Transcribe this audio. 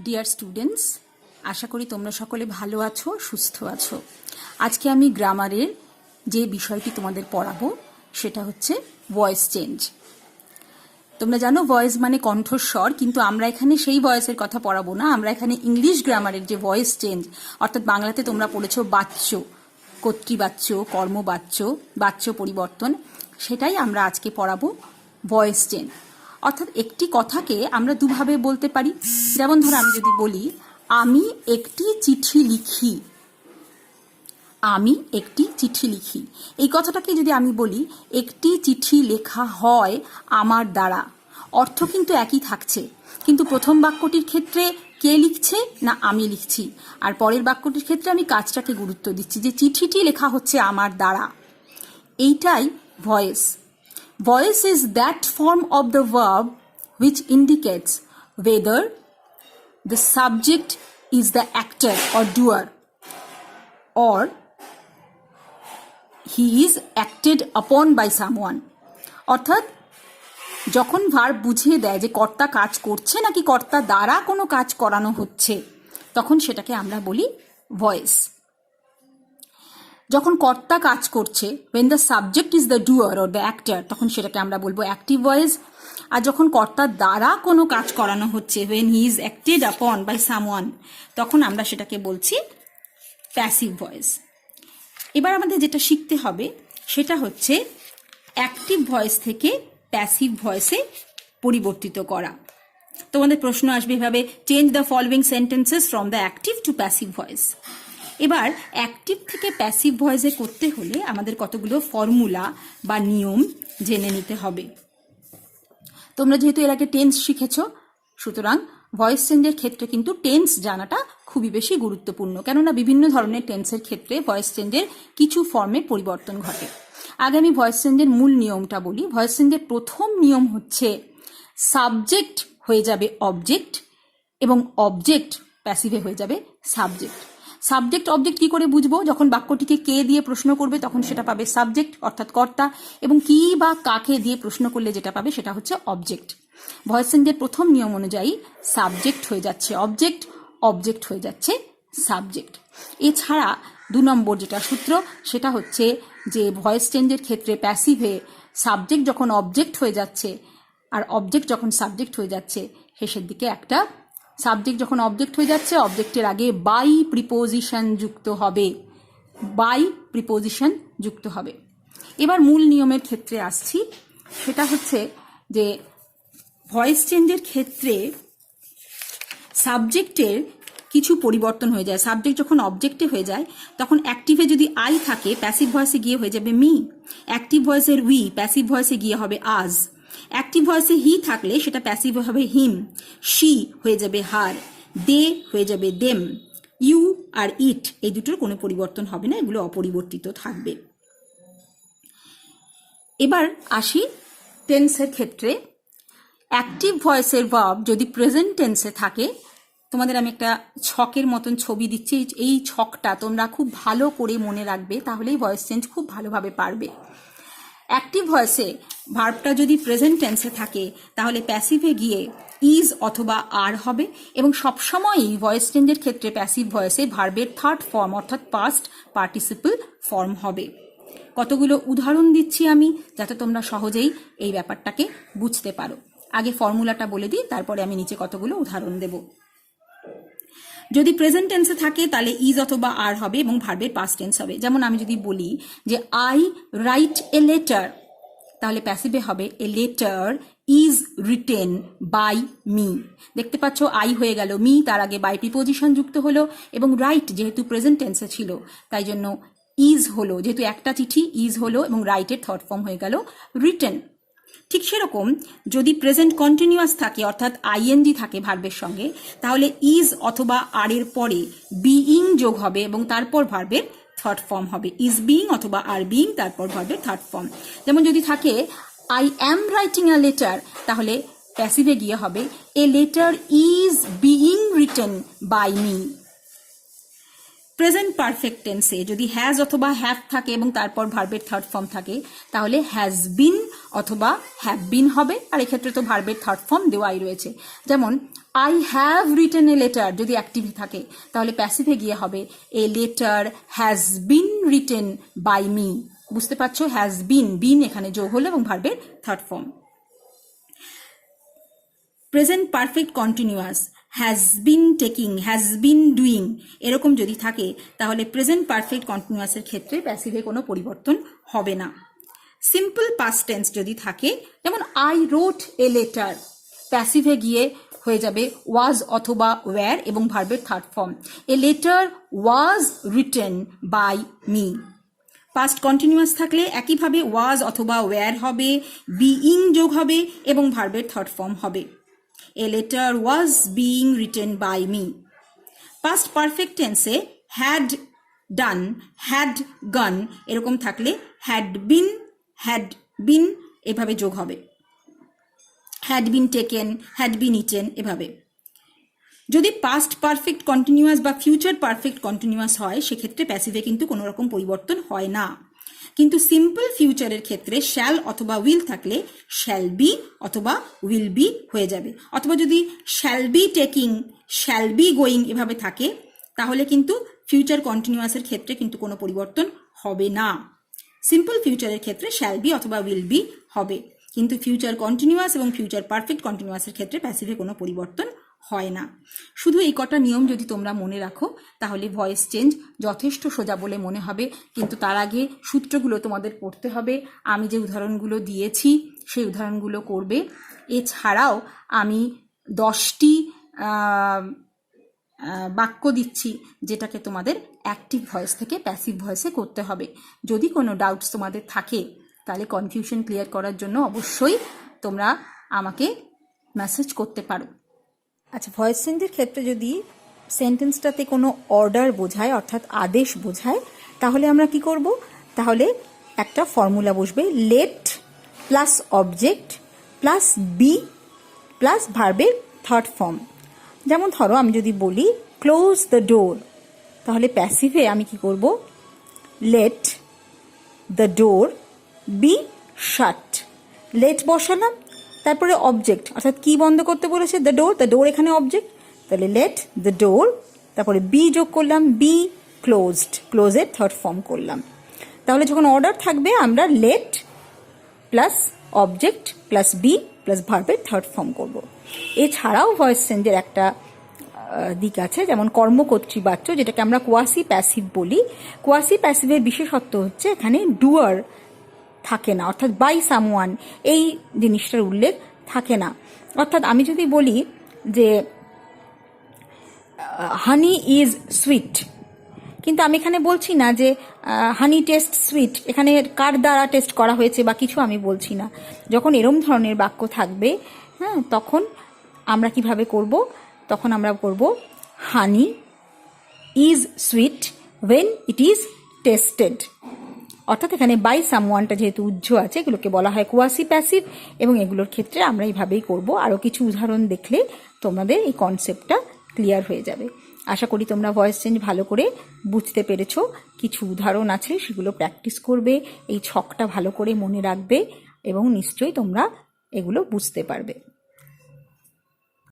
Dear students, আশা করি তোমরা সকলে ভালো আছো, সুস্থ আছো। আজকে আমি গ্রামারের যে বিষয়টি তোমাদের পড়াবো সেটা হচ্ছে ভয়েস চেঞ্জ। তোমরা জানো ভয়েস মানে কণ্ঠস্বর, কিন্তু আমরা এখানে সেই ভয়েসের কথা পড়াবো না। আমরা এখানে ইংলিশ গ্রামারের যে ভয়েস চেঞ্জ, অর্থাৎ বাংলাতে তোমরা পড়েছো বাচ্য, কর্তৃবাচ্য, কর্মবাচ্য, বাচ্য পরিবর্তন, সেটাই আমরা আজকে পড়াবো ভয়েস চেঞ্জ। অর্থাৎ একটি কথাকে আমরা দুভাবে বলতে পারি। যেমন ধরো আমি যদি বলি আমি একটি চিঠি লিখি, আমি একটি চিঠি লিখি, এই কথাটাকে যদি আমি বলি একটি চিঠি লেখা হয় আমার দ্বারা, অর্থ কিন্তু একই থাকছে, কিন্তু প্রথম বাক্যটির ক্ষেত্রে কে লিখছে না আমি লিখছি, আর পরের বাক্যটির ক্ষেত্রে আমি কাজটাকে গুরুত্ব দিচ্ছি যে চিঠিটি লেখা হচ্ছে আমার দ্বারা। এইটাই voice. Voice is that form of the verb which indicates whether the subject is the actor or doer or he is acted upon by someone. অর্থাৎ যখন ভার্ব বুঝিয়ে দেয় যে কর্তা কাজ করছে নাকি কর্তা দ্বারা কোনো কাজ করানো হচ্ছে, তখন সেটাকে আমরা বলি ভয়েস। যখন কর্তা কাজ করছে, when the subject is the doer or the actor, তখন সেটাকে আমরা বলবো অ্যাক্টিভ ভয়েস। আর যখন কর্তার দ্বারা কোনো কাজ করানো হচ্ছে, when he is acted upon by someone, তখন আমরা সেটাকে বলছি প্যাসিভ ভয়েস। এবার আমাদের যেটা শিখতে হবে সেটা হচ্ছে অ্যাক্টিভ ভয়েস থেকে প্যাসিভ ভয়েসে পরিবর্তিত করা। তোমাদের প্রশ্ন আসবে এভাবে, change the following sentences from the active to passive voice. এবার অ্যাক্টিভ থেকে প্যাসিভ ভয়েসে করতে হলে আমাদের কতগুলো ফর্মুলা বা নিয়ম জেনে নিতে হবে। তোমরা যেহেতু এর আগে টেন্স শিখেছো, সুতরাং ভয়েস চেঞ্জের ক্ষেত্রে কিন্তু টেন্স জানাটা খুবই বেশি গুরুত্বপূর্ণ, কেননা বিভিন্ন ধরনের টেন্সের ক্ষেত্রে ভয়েস চেঞ্জের কিছু ফর্মে পরিবর্তন ঘটে। আগে আমি ভয়েস চেঞ্জের মূল নিয়মটা বলি। ভয়েস চেঞ্জের প্রথম নিয়ম হচ্ছে সাবজেক্ট হয়ে যাবে অবজেক্ট এবং অবজেক্ট প্যাসিভে হয়ে যাবে সাবজেক্ট। সাবজেক্ট অবজেক্ট কি করে বুঝবো? যখন বাক্যটিকে কে দিয়ে প্রশ্ন করবে তখন সেটা পাবে সাবজেক্ট অর্থাৎ কর্তা, এবং কি বা কাকে দিয়ে প্রশ্ন করলে যেটা পাবে সেটা হচ্ছে অবজেক্ট। ভয়েস চেঞ্জের প্রথম নিয়ম অনুযায়ী সাবজেক্ট হয়ে যাচ্ছে অবজেক্ট, অবজেক্ট হয়ে যাচ্ছে সাবজেক্ট। এছাড়া 2 নম্বর যেটা সূত্র সেটা হচ্ছে যে ভয়েস চেঞ্জের ক্ষেত্রে প্যাসিভে সাবজেক্ট যখন অবজেক্ট হয়ে যাচ্ছে আর অবজেক্ট যখন সাবজেক্ট হয়ে যাচ্ছে, শেষের দিকে একটা সাবজেক্ট যখন অবজেক্ট হয়ে যাচ্ছে অবজেক্টের আগে বাই প্রিপোজিশন যুক্ত হবে, বাই প্রিপোজিশন যুক্ত হবে। এবার মূল নিয়মের ক্ষেত্রে আসছি, সেটা হচ্ছে যে ভয়েস চেঞ্জের ক্ষেত্রে সাবজেক্টের কিছু পরিবর্তন হয়ে যায়। সাবজেক্ট যখন অবজেক্টে হয়ে যায় তখন অ্যাক্টিভে যদি আই থাকে প্যাসিভ ভয়েসে গিয়ে হয়ে যাবে মি, অ্যাক্টিভ ভয়েসের উই প্যাসিভ ভয়েসে গিয়ে হবে আজ, অ্যাক্টিভ ভয়েসে হি থাকলে সেটা প্যাসিভ হবে হিম, শি হয়ে যাবে হার, দে হয়ে যাবে দেম, ইউ আর ইট এই দুটোর কোনো পরিবর্তন হবে না, এগুলো অপরিবর্তিত থাকবে। এবার আসি টেন্সের ক্ষেত্রে। অ্যাক্টিভ ভয়েসের ভার্ব যদি প্রেজেন্ট টেন্সে থাকে, তোমাদের আমি একটা ছকের মতন ছবি দিচ্ছি, এই ছকটা তোমরা খুব ভালো করে মনে রাখবে, তাহলেই ভয়েস চেঞ্জ খুব ভালোভাবে পারবে। অ্যাক্টিভ ভয়েসে ভার্বটা যদি প্রেজেন্ট টেন্সে থাকে তাহলে প্যাসিভে গিয়ে ইজ অথবা আর হবে, এবং সবসময়ই ভয়েস চেঞ্জের ক্ষেত্রে প্যাসিভ ভয়েসে ভার্বের থার্ড ফর্ম অর্থাৎ পাস্ট পার্টিসিপল ফর্ম হবে। কতগুলো উদাহরণ দিচ্ছি আমি যাতে তোমরা সহজেই এই ব্যাপারটাকে বুঝতে পারো। আগে ফর্মুলাটা বলে দিই, তারপরে আমি নিচে কতগুলো উদাহরণ দেব। যদি প্রেজেন্ট টেন্সে থাকে তাহলে ইজ অথবা আর হবে এবং ভার্বের পাস্ট টেন্স হবে। যেমন আমি যদি বলি যে আই রাইট এ লেটার, তাহলে প্যাসিভে হবে a letter is written by me. দেখতে পাচ্ছ আই হয়ে গেল মি, তার আগে বাই প্রিপোজিশন যুক্ত হলো, এবং রাইট যেহেতু প্রেজেন্ট টেন্সে ছিল তাই জন্য ইজ হলো, যেহেতু একটা চিঠি ইজ হলো, এবং রাইটের থার্ড ফর্ম হয়ে গেল রিটেন। ঠিক সেরকম যদি প্রেজেন্ট কন্টিনিউয়াস থাকে অর্থাৎ আইএনজি থাকে ভার্বের সঙ্গে, তাহলে ইজ অথবা আর এর পরে বিইং যোগ হবে এবং তারপর ভার্বের থার্ড ফর্ম হবে, ইজ বিইং অথবা আর বিইং তারপর ভার্বের থার্ড ফর্ম। যেমন যদি থাকে I am writing a letter, তাহলে প্যাসিভে গিয়ে হবে a letter is being written by me. Present perfect টেন্সে যদি হ্যাজ অথবা হ্যাভ থাকে এবং তারপর ভার্বের থার্ড ফর্ম থাকে তাহলে হ্যাজ বিন অথবা হ্যাভ বিন হবে, আর এক্ষেত্রে তো ভার্বের থার্ড ফর্ম দেওয়াই রয়েছে। যেমন I have written a letter যদি অ্যাক্টিভে থাকে তাহলে প্যাসিভে গিয়ে হবে a letter has been written by me. বুঝতে পারছো, হ্যাজ বিন এখানে যোগ হলো এবং ভার্বের third form. Present perfect continuous has been taking, has been doing এরকম যদি থাকে তাহলে প্রেজেন্ট পারফেক্ট কন্টিনিউয়াসের ক্ষেত্রে প্যাসিভে কোনো পরিবর্তন হবে না। সিম্পল পাস্ট টেন্স যদি থাকে, যেমন আই রোট এ লেটার, প্যাসিভে গিয়ে হয়ে যাবে ওয়াজ অথবা ওয়্যার এবং ভার্বের third form. A letter was written by me. Past continuous থাকলে একইভাবে ওয়াজ অথবা ওয়্যার হবে, বিইং যোগ হবে এবং ভার্বের থার্ড ফর্ম হবে। A letter was being written by me. Past perfect tense had done, had gone এরকম থাকলে had been এভাবে যোগ হবে, had been taken, had been eaten এভাবে। যদি পাস্ট পারফেক্ট কন্টিনিউয়াস বা ফিউচার পারফেক্ট কন্টিনিউয়াস হয় সেক্ষেত্রে প্যাসিভে কিন্তু কোনো রকম পরিবর্তন হয় না। কিন্তু সিম্পল ফিউচারের ক্ষেত্রে শ্যাল অথবা উইল থাকলে শ্যাল বি অথবা উইল বি হয়ে যাবে, অথবা যদি shall be taking, shall be going এভাবে থাকে তাহলে কিন্তু ফিউচার কন্টিনিউয়াসের ক্ষেত্রে কিন্তু কোনো পরিবর্তন হবে না। সিম্পল ফিউচারের ক্ষেত্রে শ্যাল বি অথবা উইল বি হবে, কিন্তু ফিউচার কন্টিনিউয়াস এবং ফিউচার পারফেক্ট কন্টিনিউয়াসের ক্ষেত্রে প্যাসিভে কোনো পরিবর্তন হয় না। শুধু এই কটা নিয়ম যদি তোমরা মনে রাখো তাহলে ভয়েস চেঞ্জ যথেষ্ট সোজা বলে মনে হবে, কিন্তু তার আগে সূত্রগুলো তোমাদের পড়তে হবে। আমি যে উদাহরণগুলো দিয়েছি সেই উদাহরণগুলো করবে। এছাড়াও আমি 10টি বাক্য দিচ্ছি যেটাকে তোমাদের অ্যাক্টিভ ভয়েস থেকে প্যাসিভ ভয়েসে করতে হবে। যদি কোনো ডাউটস তোমাদের থাকে তাহলে কনফিউশন ক্লিয়ার করার জন্য অবশ্যই তোমরা আমাকে মেসেজ করতে পারো। আচ্ছা, ভয়েস চেঞ্জের ক্ষেত্রে যদি সেন্টেন্সটাতে কোনো অর্ডার বোঝায় অর্থাৎ আদেশ বোঝায় তাহলে আমরা কি করব? তাহলে একটা ফর্মুলা বসবে, let plus object plus be plus ভার্বের থার্ড ফর্ম। যেমন ধরো আমি যদি বলি ক্লোজ দ্য ডোর, তাহলে প্যাসিভে আমি কি করব? Let the door be shut, let বসালাম, তারপরে অবজেক্ট অর্থাৎ কি বন্ধ করতে বলেছে? দ্য ডোর এখানে অবজেক্ট, তাহলে লেট দ্য ডোর, তারপরে বি যোগ করলাম, বি ক্লোজের থার্ড ফর্ম করলাম। তাহলে যখন অর্ডার থাকবে আমরা let plus object plus be plus ভার্বের থার্ড ফর্ম করব। এছাড়াও ভয়েস চেঞ্জের একটা দিক আছে, যেমন কর্মকর্তৃ বাচ্য যেটাকে আমরা কোয়াসি প্যাসিভ বলি। কোয়াসি প্যাসিভের বিশেষত্ব হচ্ছে এখানে ডুয়ার থাকে না, অর্থাৎ বাই সামওয়ান এই জিনিসটার উল্লেখ থাকে না। অর্থাৎ আমি যদি বলি যে হানি ইজ সুইট, কিন্তু আমি এখানে বলছি না যে হানি টেস্ট সুইট, এখানে কার দ্বারা টেস্ট করা হয়েছে বা কিছু আমি বলছি না। যখন এরম ধরনের বাক্য থাকবে, হ্যাঁ, তখন আমরা কিভাবে করব? তখন আমরা করব honey is sweet when it is tasted. অর্থাৎ এখানে বাই সামওয়ানটা যেহেতু উজ্জ্ব আছে, এগুলোকে বলা হয় কোয়াসি প্যাসিভ, এবং এগুলোর ক্ষেত্রে আমরা এইভাবেই করব। আরও কিছু উদাহরণ দেখলে তোমাদের এই কনসেপ্টটা ক্লিয়ার হয়ে যাবে। আশা করি তোমরা ভয়েস চেঞ্জ ভালো করে বুঝতে পেরেছো। কিছু উদাহরণ আছে সেগুলো প্র্যাকটিস করবে, এই ছকটা ভালো করে মনে রাখবে এবং নিশ্চয়ই তোমরা এগুলো বুঝতে পারবে।